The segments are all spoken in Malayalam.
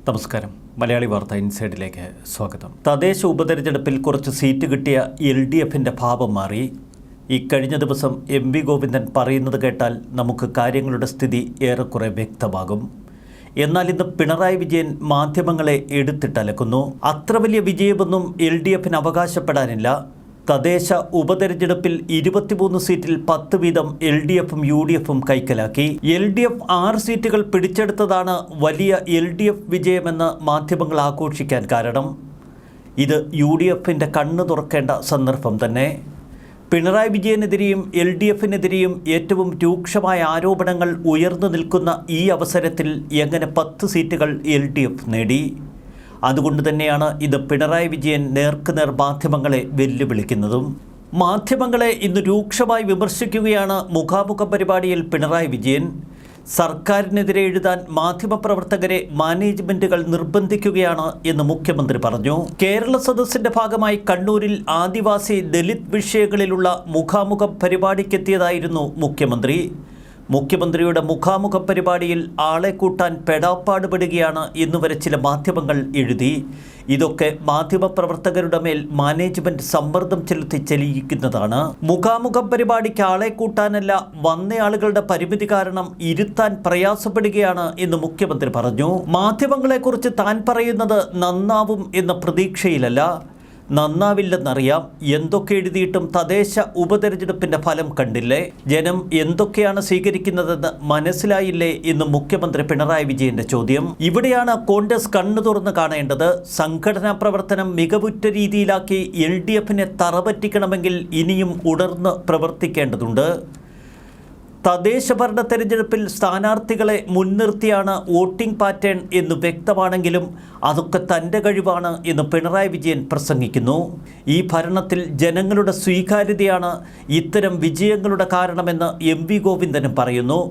നമസ്കാരം. മലയാളി വാർത്ത ഇൻസൈഡിലേക്ക് സ്വാഗതം. തദ്ദേശ ഉപതെരഞ്ഞെടുപ്പിൽ കുറച്ച് സീറ്റ് കിട്ടിയ LDFിൻ്റെ ഭാവം മാറി. ഇക്കഴിഞ്ഞ ദിവസം MV ഗോവിന്ദൻ പറയുന്നത് കേട്ടാൽ നമുക്ക് കാര്യങ്ങളുടെ സ്ഥിതി ഏറെക്കുറെ വ്യക്തമാകും. എന്നാൽ ഇന്ന് പിണറായി വിജയൻ മാധ്യമങ്ങളെ എടുത്തിട്ടലക്കുന്നു. അത്ര വലിയ വിജയമൊന്നും LDFിന് അവകാശപ്പെടാനില്ല. തദ്ദേശ ഉപതെരഞ്ഞെടുപ്പിൽ 23 സീറ്റിൽ 10 വീതം LDFും UDFും കൈക്കലാക്കി. LDF 6 സീറ്റുകൾ പിടിച്ചെടുത്തതാണ് വലിയ LDF വിജയമെന്ന് മാധ്യമങ്ങൾ ആഘോഷിക്കാൻ കാരണം. ഇത് UDFിൻ്റെ കണ്ണ് തുറക്കേണ്ട സന്ദർഭം തന്നെ. പിണറായി വിജയനെതിരെയും LDFിനെതിരെയും ഏറ്റവും രൂക്ഷമായ ആരോപണങ്ങൾ ഉയർന്നു നിൽക്കുന്ന ഈ അവസരത്തിൽ എങ്ങനെ 10 സീറ്റുകൾ LDF നേടി? അതുകൊണ്ട് തന്നെയാണ് ഇത് പിണറായി വിജയൻ നേർക്കുനേർ മാധ്യമങ്ങളെ വെല്ലുവിളിക്കുന്നതും. മാധ്യമങ്ങളെ ഇന്ന് രൂക്ഷമായി വിമർശിക്കുകയാണ് മുഖാമുഖം പരിപാടിയിൽ പിണറായി വിജയൻ. സർക്കാരിനെതിരെ എഴുതാൻ മാധ്യമപ്രവർത്തകരെ മാനേജ്മെൻറ്റുകൾ നിർബന്ധിക്കുകയാണ് എന്ന് മുഖ്യമന്ത്രി പറഞ്ഞു. കേരള സദസ്സിൻ്റെ ഭാഗമായി കണ്ണൂരിൽ ആദിവാസി ദലിത് വിഷയങ്ങളിലുള്ള മുഖാമുഖം പരിപാടിക്കെത്തിയതായിരുന്നു മുഖ്യമന്ത്രി. മുഖ്യമന്ത്രിയുടെ മുഖാമുഖ പരിപാടിയിൽ ആളെ കൂട്ടാൻ പെടാപ്പാടുപെടുകയാണ് എന്നുവരെ ചില മാധ്യമങ്ങൾ എഴുതി. ഇതൊക്കെ മാധ്യമപ്രവർത്തകരുടെ മേൽ മാനേജ്മെൻറ്റ് സമ്മർദ്ദം ചെലുത്തി ചെലിയിക്കുന്നതാണ്. മുഖാമുഖം പരിപാടിക്ക് ആളെ കൂട്ടാനല്ല, വന്നയാളുകളുടെ പരിമിതി കാരണം ഇരുത്താൻ പ്രയാസപ്പെടുകയാണ് എന്ന് മുഖ്യമന്ത്രി പറഞ്ഞു. മാധ്യമങ്ങളെക്കുറിച്ച് താൻ പറയുന്നത് നന്നാവും എന്ന പ്രതീക്ഷയിലല്ല, നന്നാവില്ലെന്നറിയാം. എന്തൊക്കെ എഴുതിയിട്ടും തദ്ദേശ ഉപതെരഞ്ഞെടുപ്പിൻ്റെ ഫലം കണ്ടില്ലേ? ജനം എന്തൊക്കെയാണ് സ്വീകരിക്കുന്നതെന്ന് മനസ്സിലായില്ലേ എന്ന് മുഖ്യമന്ത്രി പിണറായി വിജയന്റെ ചോദ്യം. ഇവിടെയാണ് കോൺഗ്രസ് കണ്ണു തുറന്ന് കാണേണ്ടത്. സംഘടനാ പ്രവർത്തനം മികവുറ്റ രീതിയിലാക്കി LDFിനെ തറപറ്റിക്കണമെങ്കിൽ ഇനിയും ഉണർന്ന് പ്രവർത്തിക്കേണ്ടതുണ്ട്. തദ്ദേശ ഭരണ തെരഞ്ഞെടുപ്പിൽ സ്ഥാനാർത്ഥികളെ മുൻനിർത്തിയാണ് വോട്ടിംഗ് പാറ്റേൺ എന്ന് വ്യക്തമാണെങ്കിലും അതൊക്കെ തൻ്റെ കഴിവാണ് എന്ന് പിണറായി വിജയൻ പ്രസംഗിക്കുന്നു. ഈ ഭരണത്തിൽ ജനങ്ങളുടെ സ്വീകാര്യതയാണ് ഇത്തരം വിജയങ്ങളുടെ കാരണമെന്ന് MV ഗോവിന്ദനും പറയുന്നു.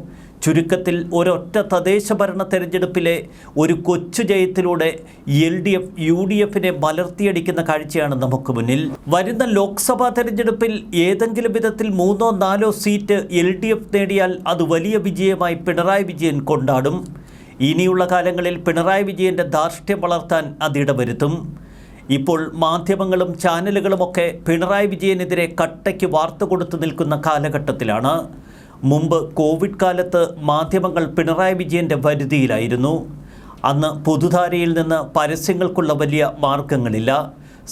ചുരുക്കത്തിൽ ഒരൊറ്റ തദ്ദേശ ഭരണ തെരഞ്ഞെടുപ്പിലെ ഒരു കൊച്ചു ജയത്തിലൂടെ LDF UDFിനെ മലർത്തിയടിക്കുന്ന കാഴ്ചയാണ് നമുക്ക് മുന്നിൽ. വരുന്ന ലോക്സഭാ തെരഞ്ഞെടുപ്പിൽ ഏതെങ്കിലും വിധത്തിൽ 3-4 സീറ്റ് LDF നേടിയാൽ അത് വലിയ വിജയമായി പിണറായി വിജയൻ കൊണ്ടാടും. ഇനിയുള്ള കാലങ്ങളിൽ പിണറായി വിജയൻ്റെ ധാർഷ്ട്യം വളർത്താൻ അതിടവരുത്തും. ഇപ്പോൾ മാധ്യമങ്ങളും ചാനലുകളുമൊക്കെ പിണറായി വിജയനെതിരെ കട്ടയ്ക്ക് വാർത്ത കൊടുത്തു നിൽക്കുന്ന കാലഘട്ടത്തിലാണ്. മുമ്പ് കോവിഡ് കാലത്ത് മാധ്യമങ്ങൾ പിണറായി വിജയൻ്റെ വരുതിയിലായിരുന്നു. അന്ന് പൊതുധാരയിൽ നിന്ന് പരസ്യങ്ങൾക്കുള്ള വലിയ മാർഗങ്ങളില്ല.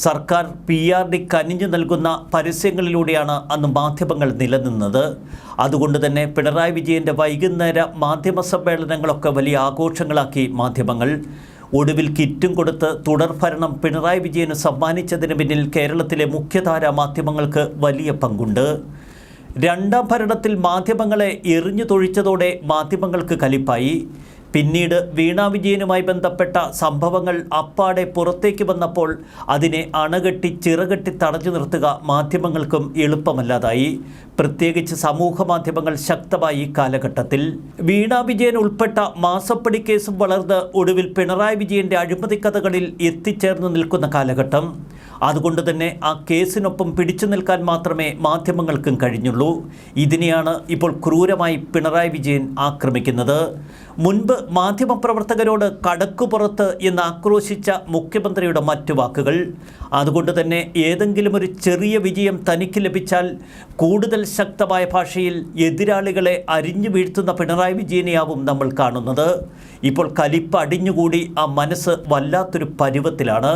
സർക്കാർ PRD കനിഞ്ഞു നൽകുന്ന പരസ്യങ്ങളിലൂടെയാണ് അന്ന് മാധ്യമങ്ങൾ നിലനിന്നത്. അതുകൊണ്ട് തന്നെ പിണറായി വിജയൻ്റെ വൈകുന്നേര മാധ്യമ സമ്മേളനങ്ങളൊക്കെ വലിയ ആഘോഷങ്ങളാക്കി മാധ്യമങ്ങൾ. ഒടുവിൽ കിറ്റും കൊടുത്ത് തുടർഭരണം പിണറായി വിജയന് സമ്മാനിച്ചതിന് പിന്നിൽ കേരളത്തിലെ മുഖ്യധാര മാധ്യമങ്ങൾക്ക് വലിയ പങ്കുണ്ട്. രണ്ടാം ഭരണത്തിൽ മാധ്യമങ്ങളെ എറിഞ്ഞു തൊഴിച്ചതോടെ മാധ്യമങ്ങൾക്ക് കലിപ്പായി. പിന്നീട് വീണ വിജയനുമായി ബന്ധപ്പെട്ട സംഭവങ്ങൾ അപ്പാടെ പുറത്തേക്ക് വന്നപ്പോൾ അതിനെ അണകെട്ടി ചിറകെട്ടി തടഞ്ഞു നിർത്തുക മാധ്യമങ്ങൾക്കും എളുപ്പമല്ലാതായി. പ്രത്യേകിച്ച് സമൂഹ മാധ്യമങ്ങൾ ശക്തമായി കാലഘട്ടത്തിൽ. വീണ വിജയൻ ഉൾപ്പെട്ട മാസപ്പടി കേസും വളർന്ന് ഒടുവിൽ പിണറായി വിജയൻ്റെ അഴിമതിക്കഥകളിൽ എത്തിച്ചേർന്ന് നിൽക്കുന്ന കാലഘട്ടം. അതുകൊണ്ട് തന്നെ ആ കേസിനൊപ്പം പിടിച്ചു നിൽക്കാൻ മാത്രമേ മാധ്യമങ്ങൾക്കും കഴിഞ്ഞുള്ളൂ. ഇതിനെയാണ് ഇപ്പോൾ ക്രൂരമായി പിണറായി വിജയൻ ആക്രമിക്കുന്നത്. മുൻപ് മാധ്യമപ്രവർത്തകരോട് കടക്കുപുറത്ത് എന്ന് ആക്രോശിച്ച മുഖ്യമന്ത്രിയുടെ മറ്റു വാക്കുകൾ. അതുകൊണ്ട് തന്നെ ഏതെങ്കിലും ഒരു ചെറിയ വിജയം തനിക്ക് ലഭിച്ചാൽ കൂടുതൽ ശക്തമായ ഭാഷയിൽ എതിരാളികളെ അരിഞ്ഞു വീഴ്ത്തുന്ന പിണറായി വിജയനെയാവും നമ്മൾ കാണുന്നത്. ഇപ്പോൾ കലിപ്പ് അടിഞ്ഞുകൂടി ആ മനസ്സ് വല്ലാത്തൊരു പരുവത്തിലാണ്.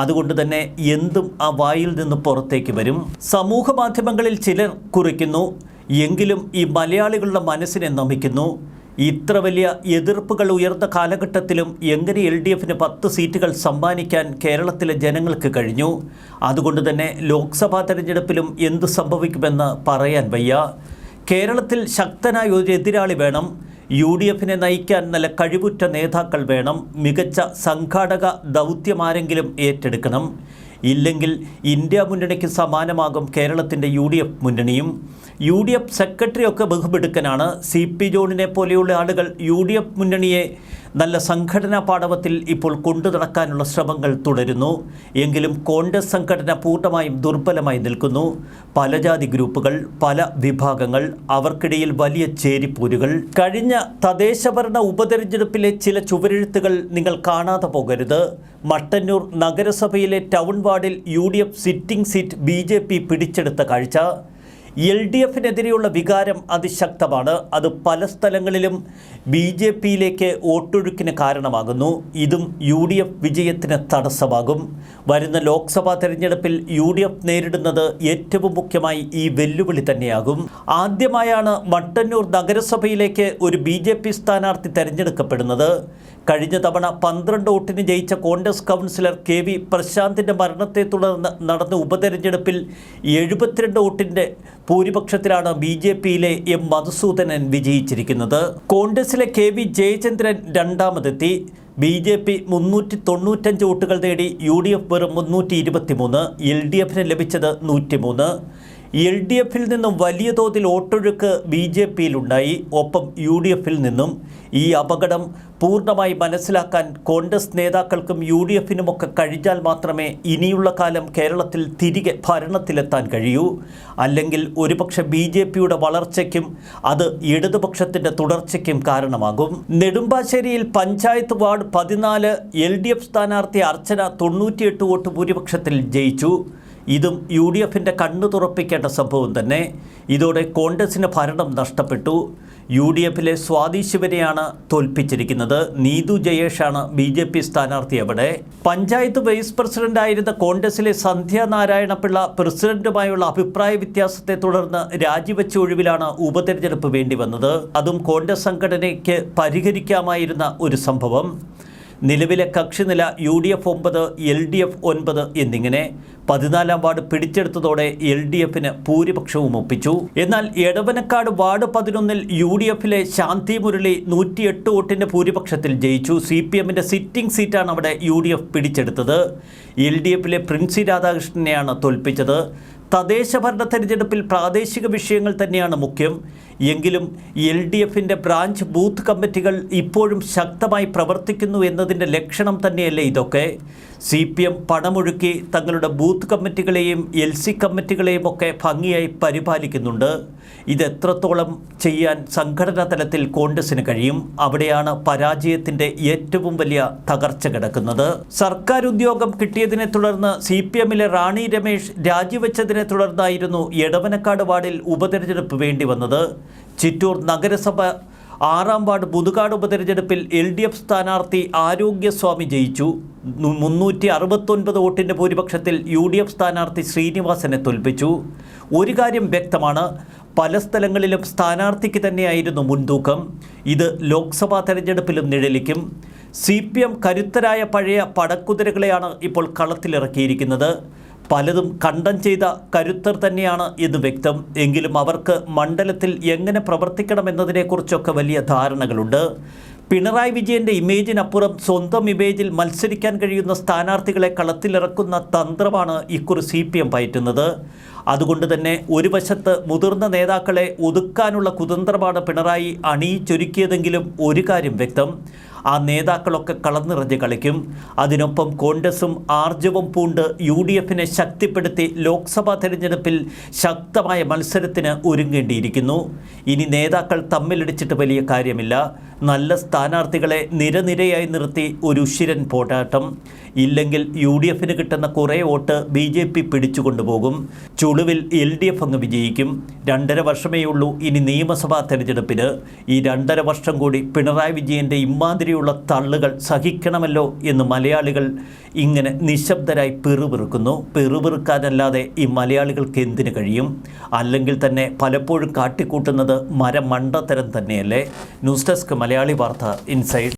അതുകൊണ്ട് തന്നെ എന്തും ആ വായിൽ നിന്ന് പുറത്തേക്ക് വരും. സമൂഹ മാധ്യമങ്ങളിൽ ചിലർ കുറിക്കുന്നു, എങ്കിലും ഈ മലയാളികളുടെ മനസ്സിനെ നമിക്കുന്നു. ഇത്ര വലിയ എതിർപ്പുകൾ ഉയർന്ന കാലഘട്ടത്തിലും എങ്ങനെ LDFിന് 10 സീറ്റുകൾ സമ്മാനിക്കാൻ കേരളത്തിലെ ജനങ്ങൾക്ക് കഴിഞ്ഞു? അതുകൊണ്ട് തന്നെ ലോക്സഭാ തെരഞ്ഞെടുപ്പിലും എന്ത് സംഭവിക്കുമെന്ന് പറയാൻ വയ്യ. കേരളത്തിൽ ശക്തനായ ഒരു എതിരാളി വേണം. UDFിനെ നയിക്കാൻ നല്ല കഴിവുറ്റ നേതാക്കൾ വേണം. മികച്ച സംഘാടക ദൗത്യമാരെങ്കിലും ഏറ്റെടുക്കണം. ഇല്ലെങ്കിൽ ഇന്ത്യ മുന്നണിക്ക് സമാനമാകും കേരളത്തിൻ്റെ UDF മുന്നണിയും. UDF സെക്രട്ടറിയൊക്കെ ബഹുമിടുക്കനാണ്. CP ജോണിനെ പോലെയുള്ള ആളുകൾ UDF മുന്നണിയെ നല്ല സംഘടനാ പാടവത്തിൽ ഇപ്പോൾ കൊണ്ടു നടക്കാനുള്ള ശ്രമങ്ങൾ തുടരുന്നു. എങ്കിലും കോൺഗ്രസ് സംഘടന പൂർണ്ണമായും ദുർബലമായി നിൽക്കുന്നു. പല ജാതി ഗ്രൂപ്പുകൾ, പല വിഭാഗങ്ങൾ, അവർക്കിടയിൽ വലിയ ചേരിപ്പോരുകൾ. കഴിഞ്ഞ തദ്ദേശഭരണ ഉപതെരഞ്ഞെടുപ്പിലെ ചില ചുവരെഴുത്തുകൾ നിങ്ങൾ കാണാതെ പോകരുത്. മട്ടന്നൂർ നഗരസഭയിലെ ടൗൺ വാർഡിൽ UDF സിറ്റിംഗ് സീറ്റ് BJP പിടിച്ചെടുത്ത കാഴ്ച. LDFിനെതിരെയുള്ള വികാരം അതിശക്തമാണ്. അത് പല സ്ഥലങ്ങളിലും BJPയിലേക്ക് വോട്ടൊഴുക്കിന് കാരണമാകുന്നു. ഇതും UDF വിജയത്തിന് തടസ്സമാകും. വരുന്ന ലോക്സഭാ തെരഞ്ഞെടുപ്പിൽ UDF നേരിടുന്നത് ഏറ്റവും മുഖ്യമായി ഈ വെല്ലുവിളി തന്നെയാകും. ആദ്യമായാണ് മട്ടന്നൂർ നഗരസഭയിലേക്ക് ഒരു BJP സ്ഥാനാർത്ഥി തെരഞ്ഞെടുക്കപ്പെടുന്നത്. കഴിഞ്ഞ തവണ 12 വോട്ടിന് ജയിച്ച കോൺഗ്രസ് കൗൺസിലർ KV പ്രശാന്തിൻ്റെ മരണത്തെ തുടർന്ന് നടന്ന ഉപതെരഞ്ഞെടുപ്പിൽ 72 വോട്ടിൻ്റെ ഭൂരിപക്ഷത്തിലാണ് BJPയിലെ M മധുസൂദനൻ വിജയിച്ചിരിക്കുന്നത്. കോൺഗ്രസിലെ KV ജയചന്ദ്രൻ രണ്ടാമതെത്തി. BJP 395 വോട്ടുകൾ നേടി. UDF വെറും 323. LDFിന് ലഭിച്ചത് 103. LDFിൽ നിന്നും വലിയ തോതിൽ വോട്ടൊഴുക്ക് BJPയിലുണ്ടായി, ഒപ്പം UDFിൽ നിന്നും. ഈ അപകടം പൂർണ്ണമായി മനസ്സിലാക്കാൻ കോൺഗ്രസ് നേതാക്കൾക്കും UDFിനുമൊക്കെ കഴിഞ്ഞാൽ മാത്രമേ ഇനിയുള്ള കാലം കേരളത്തിൽ തിരികെ ഭരണത്തിലെത്താൻ കഴിയൂ. അല്ലെങ്കിൽ ഒരുപക്ഷെ BJPയുടെ വളർച്ചയ്ക്കും അത് ഇടതുപക്ഷത്തിൻ്റെ തുടർച്ചയ്ക്കും കാരണമാകും. നെടുമ്പാശ്ശേരിയിൽ പഞ്ചായത്ത് വാർഡ് 14 LDF സ്ഥാനാർത്ഥി അർച്ചന 98 വോട്ട് ഭൂരിപക്ഷത്തിൽ ജയിച്ചു. ഇതും UDFിൻ്റെ കണ്ണു തുറപ്പിക്കേണ്ട സംഭവം തന്നെ. ഇതോടെ കോൺഗ്രസിന് ഭരണം നഷ്ടപ്പെട്ടു. UDFിലെ സ്വാതി ശിവനെയാണ് തോൽപ്പിച്ചിരിക്കുന്നത്. നീതു ജയേഷാണ് BJP സ്ഥാനാർത്ഥി. അവിടെ പഞ്ചായത്ത് വൈസ് പ്രസിഡന്റായിരുന്ന കോൺഗ്രസിലെ സന്ധ്യ നാരായണപിള്ള പ്രസിഡന്റുമായുള്ള അഭിപ്രായ വ്യത്യാസത്തെ തുടർന്ന് രാജിവെച്ച ഒഴിവിലാണ് ഉപതെരഞ്ഞെടുപ്പ് വേണ്ടി വന്നത്. അതും കോൺഗ്രസ് സംഘടനയ്ക്ക് പരിഹരിക്കാമായിരുന്ന ഒരു സംഭവം. നിലവിലെ കക്ഷിനില UDF 9, LDF 9 എന്നിങ്ങനെ 14-ാം വാർഡ് പിടിച്ചെടുത്തതോടെ LDFിന് ഭൂരിപക്ഷവും ഒപ്പിച്ചു. എന്നാൽ എടവനക്കാട് വാർഡ് 11-ൽ UDFിലെ ശാന്തി മുരളി 108 വോട്ടിൻ്റെ ഭൂരിപക്ഷത്തിൽ ജയിച്ചു. CPMൻ്റെ സിറ്റിംഗ് സീറ്റാണ് അവിടെ UDF പിടിച്ചെടുത്തത്. LDFിലെ പ്രിൻസി രാധാകൃഷ്ണനെയാണ് തോൽപ്പിച്ചത്. തദ്ദേശഭരണ തെരഞ്ഞെടുപ്പിൽ പ്രാദേശിക വിഷയങ്ങൾ തന്നെയാണ് മുഖ്യം. എങ്കിലും LDFിൻ്റെ ബ്രാഞ്ച് ബൂത്ത് കമ്മിറ്റികൾ ഇപ്പോഴും ശക്തമായി പ്രവർത്തിക്കുന്നു എന്നതിൻ്റെ ലക്ഷണം തന്നെയല്ലേ ഇതൊക്കെ? CPM പണമൊഴുക്കി തങ്ങളുടെ ബൂത്ത് കമ്മിറ്റികളെയും LC കമ്മിറ്റികളെയും ഒക്കെ ഭംഗിയായി പരിപാലിക്കുന്നുണ്ട്. ഇതെത്രത്തോളം ചെയ്യാൻ സംഘടനാ തലത്തിൽ കോൺഗ്രസിന് കഴിയും? അവിടെയാണ് പരാജയത്തിൻ്റെ ഏറ്റവും വലിയ തകർച്ച കിടക്കുന്നത്. സർക്കാർ ഉദ്യോഗം കിട്ടിയതിനെ തുടർന്ന് CPMലെ റാണി രമേശ് രാജിവെച്ചതിനെ തുടർന്നായിരുന്നു എടവനക്കാട് വാർഡിൽ ഉപതെരഞ്ഞെടുപ്പ് വേണ്ടി വന്നത്. ചിറ്റൂർ നഗരസഭ 6-ാം വാർഡ് മുതുകാട് ഉപതെരഞ്ഞെടുപ്പിൽ LDF സ്ഥാനാർത്ഥി ആരോഗ്യസ്വാമി ജയിച്ചു. 369 വോട്ടിൻ്റെ ഭൂരിപക്ഷത്തിൽ UDF സ്ഥാനാർത്ഥി ശ്രീനിവാസനെ തോൽപ്പിച്ചു. ഒരു കാര്യം വ്യക്തമാണ്, പല സ്ഥലങ്ങളിലും സ്ഥാനാർത്ഥിക്ക് തന്നെയായിരുന്നു മുൻതൂക്കം. ഇത് ലോക്സഭാ തെരഞ്ഞെടുപ്പിലും നിഴലിക്കും. CPM കരുത്തരായ പഴയ പടക്കുതിരകളെയാണ് ഇപ്പോൾ കളത്തിലിറക്കിയിരിക്കുന്നത്. പലതും കണ്ടം ചെയ്ത കരുത്തർ തന്നെയാണ് എന്ന് വ്യക്തം. എങ്കിലും അവർക്ക് മണ്ഡലത്തിൽ എങ്ങനെ പ്രവർത്തിക്കണമെന്നതിനെക്കുറിച്ചൊക്കെ വലിയ ധാരണകളുണ്ട്. പിണറായി വിജയൻ്റെ ഇമേജിനപ്പുറം സ്വന്തം ഇമേജിൽ മത്സരിക്കാൻ കഴിയുന്ന സ്ഥാനാർത്ഥികളെ കളത്തിലിറക്കുന്ന തന്ത്രമാണ് ഇക്കുറി CPM പയറ്റുന്നത്. അതുകൊണ്ട് തന്നെ ഒരു വശത്ത് മുതിർന്ന നേതാക്കളെ ഒതുക്കാനുള്ള കുതന്ത്രമാണ് പിണറായി അണിയിച്ചൊരുക്കിയതെങ്കിലും ഒരു കാര്യം വ്യക്തം, ആ നേതാക്കളൊക്കെ കളന്നിറഞ്ഞ് കളിക്കും. അതിനൊപ്പം കോൺഗ്രസും ആർജവം പൂണ്ട് UDFിനെ ശക്തിപ്പെടുത്തി ലോക്സഭാ തെരഞ്ഞെടുപ്പിൽ ശക്തമായ മത്സരത്തിന് ഒരുങ്ങേണ്ടിയിരിക്കുന്നു. ഇനി നേതാക്കൾ തമ്മിലിടിച്ചിട്ട് വലിയ കാര്യമില്ല. നല്ല സ്ഥാനാർത്ഥികളെ നിരനിരയായി നിർത്തി ഒരു ഉശിരൻ പോരാട്ടം. ഇല്ലെങ്കിൽ UDFിന് കിട്ടുന്ന കുറേ വോട്ട് BJP പിടിച്ചുകൊണ്ടുപോകും. ചുളുവിൽ LDF അങ്ങ് വിജയിക്കും. 2.5 വർഷമേ ഉള്ളൂ ഇനി നിയമസഭാ തെരഞ്ഞെടുപ്പിന്. ഈ 2.5 വർഷം കൂടി പിണറായി വിജയൻ്റെ ഇമാതിരിയുള്ള തള്ളുകൾ സഹിക്കണമല്ലോ എന്ന് മലയാളികൾ ഇങ്ങനെ നിശബ്ദരായി പെറുപിറുക്കുന്നു. പെറുപിറുക്കാനല്ലാതെ ഈ മലയാളികൾക്ക് എന്തിനു കഴിയും? അല്ലെങ്കിൽ തന്നെ പലപ്പോഴും കാട്ടിക്കൂട്ടുന്നത് മരമണ്ടത്തരം തന്നെയല്ലേ? ന്യൂസ് ഡെസ്ക് മലയാളി വാർത്ത ഇൻസൈഡ്.